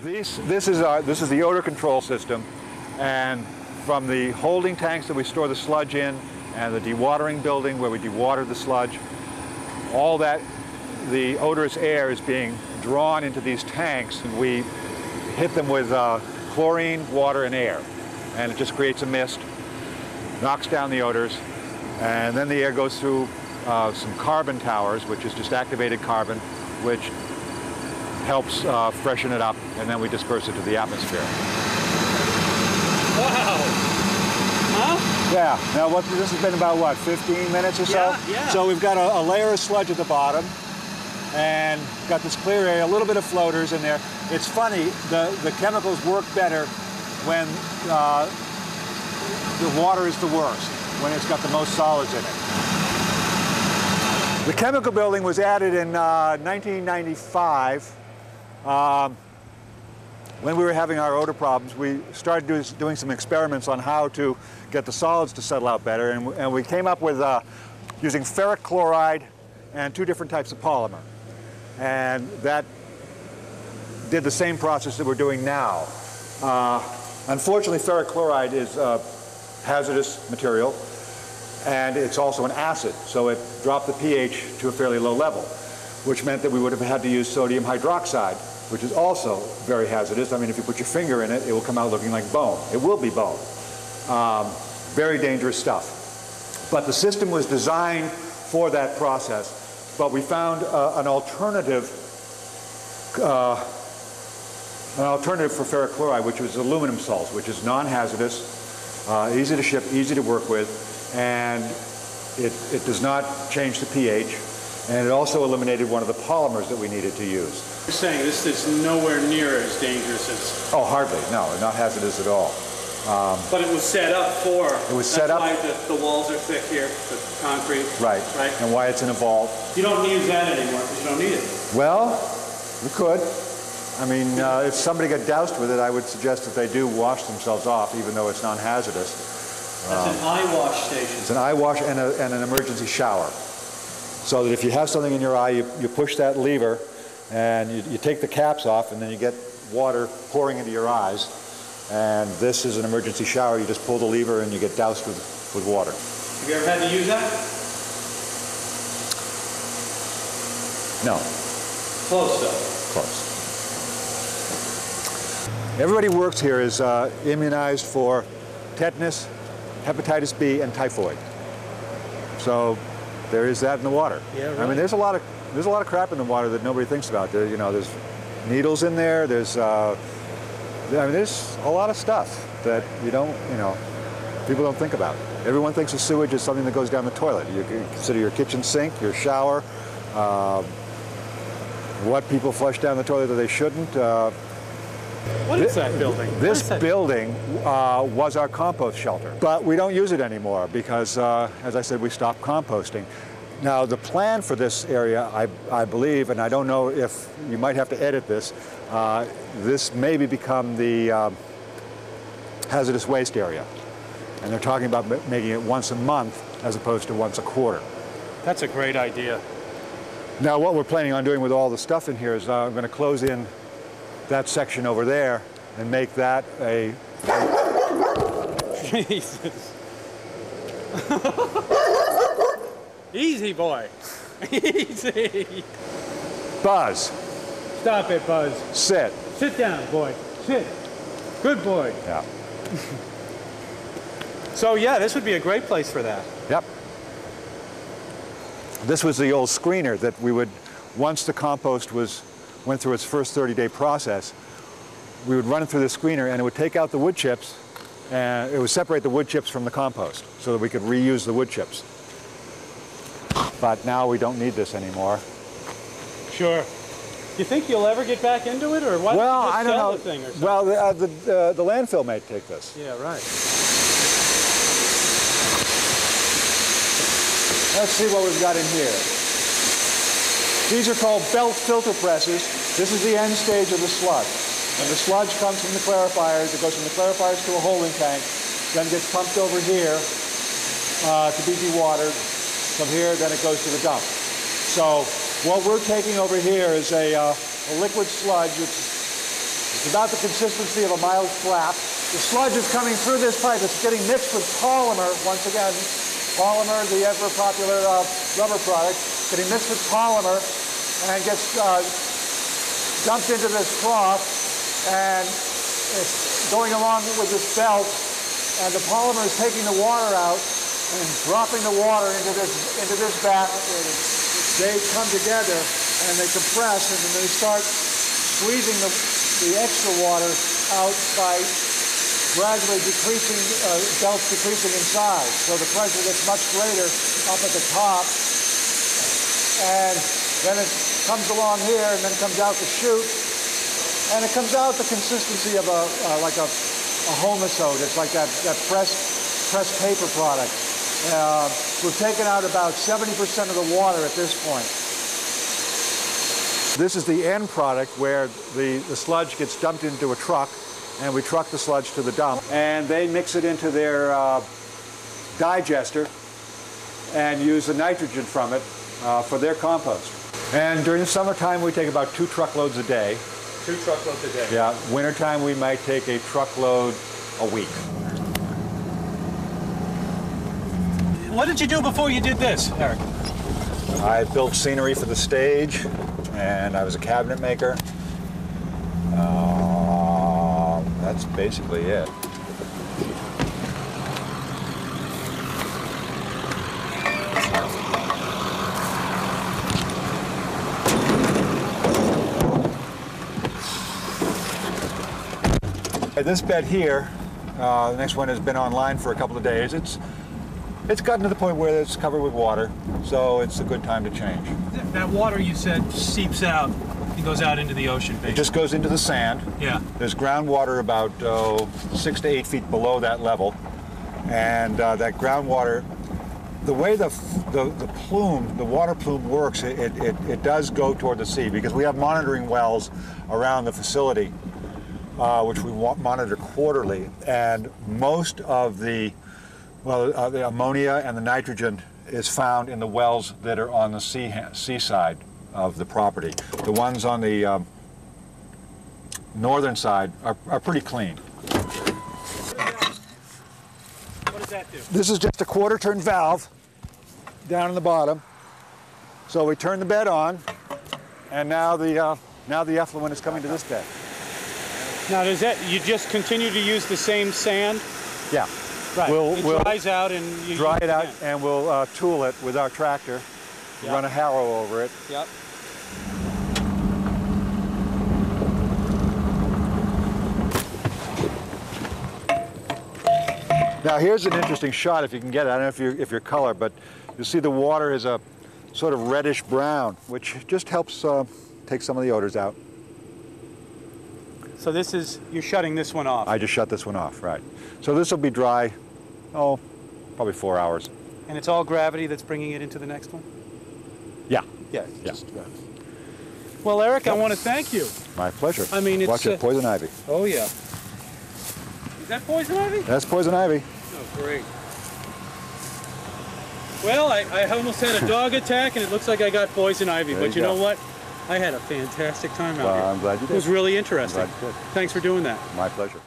This is the odor control system, and from the holding tanks that we store the sludge in and the dewatering building where we dewater the sludge, all that, the odorous air is being drawn into these tanks, and we hit them with chlorine, water, and air, and it just creates a mist, knocks down the odors, and then the air goes through some carbon towers, which is just activated carbon, which helps freshen it up, and then we disperse it to the atmosphere. Wow! Huh? Yeah. Now, this has been about, what, 15 minutes or so? Yeah, yeah. So we've got a layer of sludge at the bottom, and got this clear area, a little bit of floaters in there. It's funny, the chemicals work better when the water is the worst, when it's got the most solids in it. The chemical building was added in 1995. When we were having our odor problems, we started doing some experiments on how to get the solids to settle out better, and we came up with using ferric chloride and 2 different types of polymer. And that did the same process that we're doing now. Unfortunately, ferric chloride is a hazardous material, and it's also an acid, so it dropped the pH to a fairly low level, which meant that we would have had to use sodium hydroxide, which is also very hazardous. I mean, if you put your finger in it, it will come out looking like bone. It will be bone. Very dangerous stuff. But the system was designed for that process, but we found an alternative for ferric chloride, which was aluminum salts, which is non-hazardous, easy to ship, easy to work with, and it does not change the pH, and it also eliminated one of the polymers that we needed to use. You're saying this is nowhere near as dangerous as... Oh, hardly. No, not hazardous at all. But it was set up for... It was set up... That's why the walls are thick here, the concrete. Right. Right. And why it's in a vault. You don't use that anymore because you don't need it. Well, we could. I mean, if somebody got doused with it, I would suggest that they do wash themselves off, even though it's non-hazardous. That's an eye wash station. It's an eye wash and an emergency shower. So that if you have something in your eye, you push that lever, and you take the caps off, and then you get water pouring into your eyes. And this is an emergency shower. You just pull the lever, and you get doused with water. Have you ever had to use that? No. Close, though. Close. Everybody who works here is immunized for tetanus, hepatitis B, and typhoid. So there is that in the water. Yeah, right. I mean, there's a lot of crap in the water that nobody thinks about. There, there's needles in there. There's there's a lot of stuff that people don't think about. Everyone thinks of sewage as something that goes down the toilet. You consider your kitchen sink, your shower, what people flush down the toilet that they shouldn't. What is that building? This building was our compost shelter, but we don't use it anymore because, as I said, we stopped composting. Now, the plan for this area, I believe, and I don't know if you might have to edit this, this maybe become the hazardous waste area. And they're talking about making it once a month as opposed to once a quarter. That's a great idea. Now, what we're planning on doing with all the stuff in here is I'm going to close in that section over there and make that a... Jesus. Easy, boy. Easy. Buzz. Stop it, Buzz. Sit. Sit down, boy. Sit. Good boy. Yeah. So, yeah, this would be a great place for that. Yep. This was the old screener that we would, once the compost went through its first 30-day process, we would run it through the screener, and it would take out the wood chips, and it would separate the wood chips from the compost so that we could reuse the wood chips. But now we don't need this anymore. Sure. Do you think you'll ever get back into it, or why well, don't you just I don't sell know. the thing or something? Well, the landfill may take this. Yeah, right. Let's see what we've got in here. These are called belt filter presses. This is the end stage of the sludge. And the sludge comes from the clarifiers. It goes from the clarifiers to a holding tank, then gets pumped over here to be dewatered. From here, then it goes to the dump. So what we're taking over here is a liquid sludge. It's It's about the consistency of a mild slap. The sludge is coming through this pipe. It's getting mixed with polymer, once again. Polymer, the ever popular rubber product, getting mixed with polymer and gets dumped into this trough, and it's going along with this belt, and the polymer is taking the water out and dropping the water into this vat. They come together and they compress, and then they start squeezing the extra water out by gradually decreasing, belts decreasing in size. So the pressure gets much greater up at the top, and then it comes along here and then comes out the chute, and it comes out the consistency of like a homicide. It's like that pressed paper product. We've taken out about 70% of the water at this point. This is the end product where the sludge gets dumped into a truck, and we truck the sludge to the dump, and they mix it into their digester and use the nitrogen from it for their compost. And during the summertime, we take about 2 truckloads a day. 2 truckloads a day? Yeah. Wintertime, we might take a truckload a week. What did you do before you did this, Eric? I built scenery for the stage, and I was a cabinet maker. That's basically it. This bed here, the next one has been online for a couple of days. It's gotten to the point where it's covered with water, so it's a good time to change. That water, you said, seeps out and goes out into the ocean, basically. It just goes into the sand. Yeah. There's groundwater about 6 to 8 feet below that level, and that groundwater, the way the plume, the water plume works, it does go toward the sea, because we have monitoring wells around the facility, which we monitor quarterly, and most of the ammonia and the nitrogen is found in the wells that are on the seaside of the property. The ones on the northern side are pretty clean. What does that do? This is just a quarter-turn valve down in the bottom. So we turn the bed on, and now the effluent is coming to this bed. Now, does that, you just continue to use the same sand? Yeah. Right. We'll dries out and you dry it out, again. and we'll tool it with our tractor. Yep. Run a harrow over it. Yep. Now here's an interesting shot, if you can get it. I don't know if you're color, but you see the water is a sort of reddish brown, which just helps take some of the odors out. So this is, you're shutting this one off? I just shut this one off, right. So this will be dry, probably 4 hours. And it's all gravity that's bringing it into the next one? Yeah. Yeah. Yeah. Well, Eric, I want to thank you. My pleasure. I mean, it's... Watch it, poison ivy. Oh, yeah. Is that poison ivy? That's poison ivy. Oh, great. Well, I almost had a dog attack, and it looks like I got poison ivy. But you know what? I had a fantastic time out here. I'm glad you did. It was really interesting. I'm glad you did. Thanks for doing that. My pleasure.